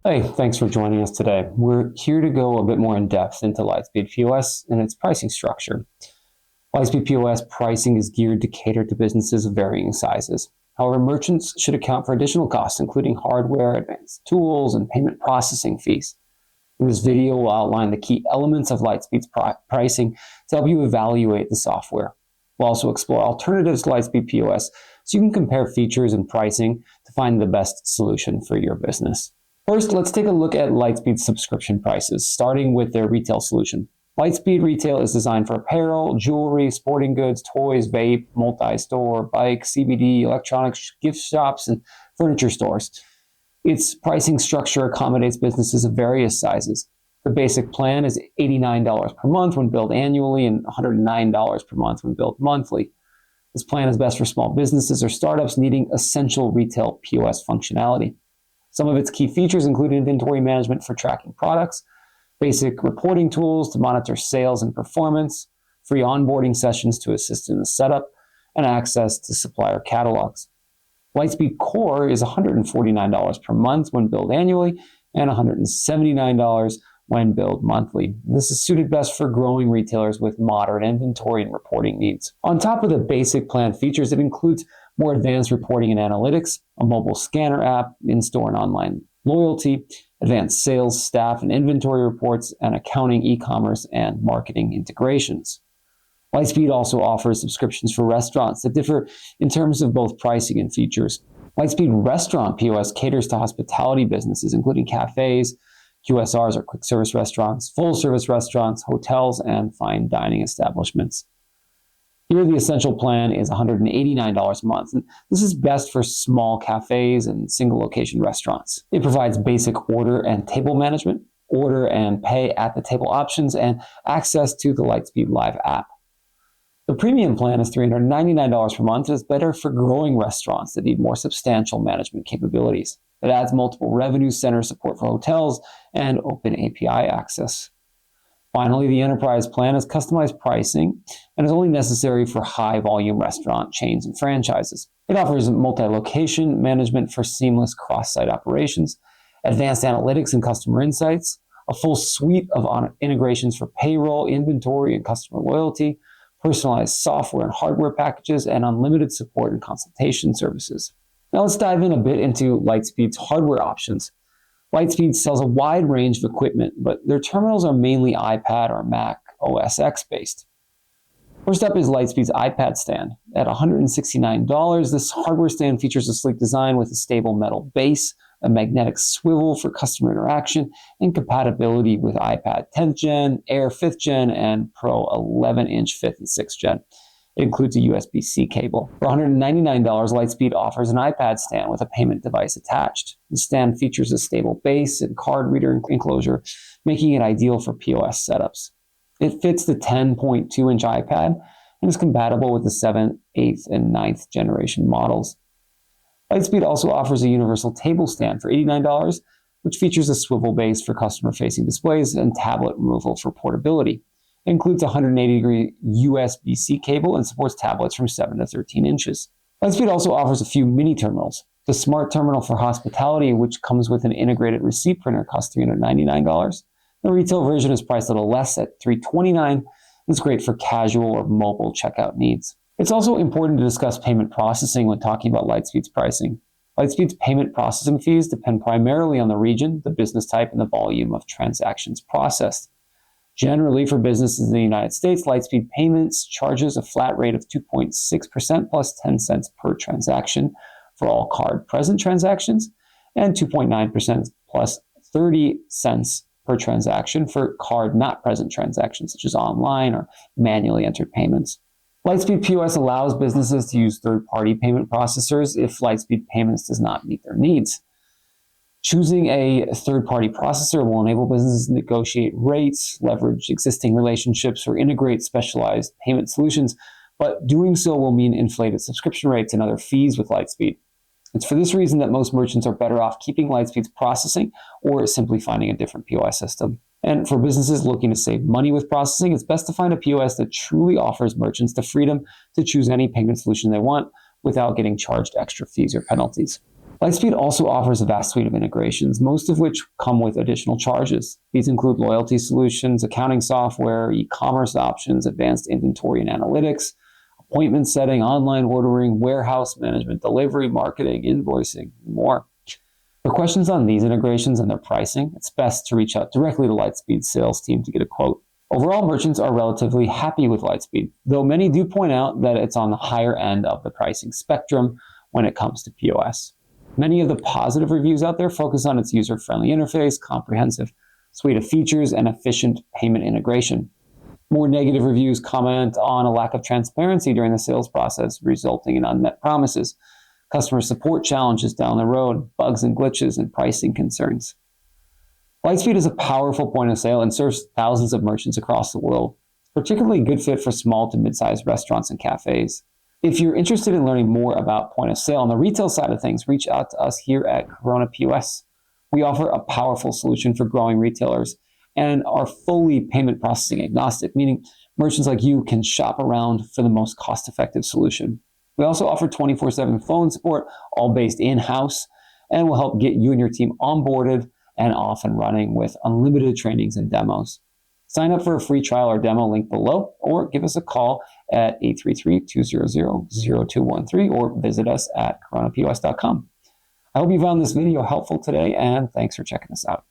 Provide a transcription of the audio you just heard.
Hey, thanks for joining us today. We're here to go a bit more in depth into Lightspeed POS and its pricing structure. Lightspeed POS pricing is geared to cater to businesses of varying sizes. However, merchants should account for additional costs, including hardware, advanced tools, and payment processing fees. In this video, we'll outline the key elements of Lightspeed's pricing to help you evaluate the software. We'll also explore alternatives to Lightspeed POS so you can compare features and pricing to find the best solution for your business. First, let's take a look at Lightspeed's subscription prices, starting with their retail solution. Lightspeed Retail is designed for apparel, jewelry, sporting goods, toys, vape, multi-store, bike, CBD, electronics, gift shops, and furniture stores. Its pricing structure accommodates businesses of various sizes. The basic plan is $89 per month when billed annually and $109 per month when billed monthly. This plan is best for small businesses or startups needing essential retail POS functionality. Some of its key features include inventory management for tracking products, basic reporting tools to monitor sales and performance, free onboarding sessions to assist in the setup, and access to supplier catalogs. Lightspeed Core is $149 per month when billed annually and $179 when billed monthly. This is suited best for growing retailers with moderate inventory and reporting needs. On top of the basic plan features, it includes more advanced reporting and analytics, a mobile scanner app, in-store and online loyalty, advanced sales, staff, and inventory reports, and accounting, e-commerce, and marketing integrations. Lightspeed also offers subscriptions for restaurants that differ in terms of both pricing and features. Lightspeed Restaurant POS caters to hospitality businesses, including cafes, QSRs or quick service restaurants, full service restaurants, hotels, and fine dining establishments. Here, the essential plan is $189 a month, and this is best for small cafes and single location restaurants. It provides basic order and table management, order and pay at the table options, and access to the Lightspeed Live app. The premium plan is $399 per month and is better for growing restaurants that need more substantial management capabilities. It adds multiple revenue center support for hotels and open API access. Finally, the enterprise plan is customized pricing and is only necessary for high-volume restaurant chains and franchises. It offers multi-location management for seamless cross-site operations, advanced analytics and customer insights, a full suite of integrations for payroll, inventory, and customer loyalty, personalized software and hardware packages, and unlimited support and consultation services. Now let's dive in a bit into Lightspeed's hardware options. Lightspeed sells a wide range of equipment, but their terminals are mainly iPad or Mac OS X based. First up is Lightspeed's iPad stand. At $169, this hardware stand features a sleek design with a stable metal base, a magnetic swivel for customer interaction, and compatibility with iPad 10th Gen, Air 5th Gen, and Pro 11-inch 5th and 6th Gen. It includes a USB-C cable. For $199, Lightspeed offers an iPad stand with a payment device attached. The stand features a stable base and card reader enclosure, making it ideal for POS setups. It fits the 10.2-inch iPad and is compatible with the 7th, 8th, and 9th generation models. Lightspeed also offers a universal table stand for $89, which features a swivel base for customer-facing displays and tablet removal for portability. It includes a 180-degree USB-C cable and supports tablets from 7 to 13 inches. Lightspeed also offers a few mini terminals. The Smart Terminal for hospitality, which comes with an integrated receipt printer, costs $399. The retail version is priced a little less at $329. It's great for casual or mobile checkout needs. It's also important to discuss payment processing when talking about Lightspeed's pricing. Lightspeed's payment processing fees depend primarily on the region, the business type, and the volume of transactions processed. Generally, for businesses in the United States, Lightspeed Payments charges a flat rate of 2.6% plus 10 cents per transaction for all card-present transactions, and 2.9% plus 30 cents per transaction for card-not-present transactions, such as online or manually entered payments. Lightspeed POS allows businesses to use third-party payment processors if Lightspeed Payments does not meet their needs. Choosing a third-party processor will enable businesses to negotiate rates, leverage existing relationships, or integrate specialized payment solutions, but doing so will mean inflated subscription rates and other fees with Lightspeed. It's for this reason that most merchants are better off keeping Lightspeed's processing or simply finding a different POS system. And for businesses looking to save money with processing, it's best to find a POS that truly offers merchants the freedom to choose any payment solution they want without getting charged extra fees or penalties. Lightspeed also offers a vast suite of integrations, most of which come with additional charges. These include loyalty solutions, accounting software, e-commerce options, advanced inventory and analytics, appointment setting, online ordering, warehouse management, delivery, marketing, invoicing, and more. For questions on these integrations and their pricing, it's best to reach out directly to Lightspeed's sales team to get a quote. Overall, merchants are relatively happy with Lightspeed, though many do point out that it's on the higher end of the pricing spectrum when it comes to POS. Many of the positive reviews out there focus on its user-friendly interface, comprehensive suite of features, and efficient payment integration. More negative reviews comment on a lack of transparency during the sales process, resulting in unmet promises, customer support challenges down the road, bugs and glitches, and pricing concerns. Lightspeed is a powerful point of sale and serves thousands of merchants across the world. It's a particularly good fit for small to mid-sized restaurants and cafes. If you're interested in learning more about point of sale on the retail side of things, reach out to us here at KORONA POS. We offer a powerful solution for growing retailers and are fully payment processing agnostic, meaning merchants like you can shop around for the most cost-effective solution. We also offer 24/7 phone support, all based in-house, and will help get you and your team onboarded and off and running with unlimited trainings and demos. Sign up for a free trial or demo link below, or give us a call at 833-200-0213, or visit us at koronapos.com. I hope you found this video helpful today, and thanks for checking us out.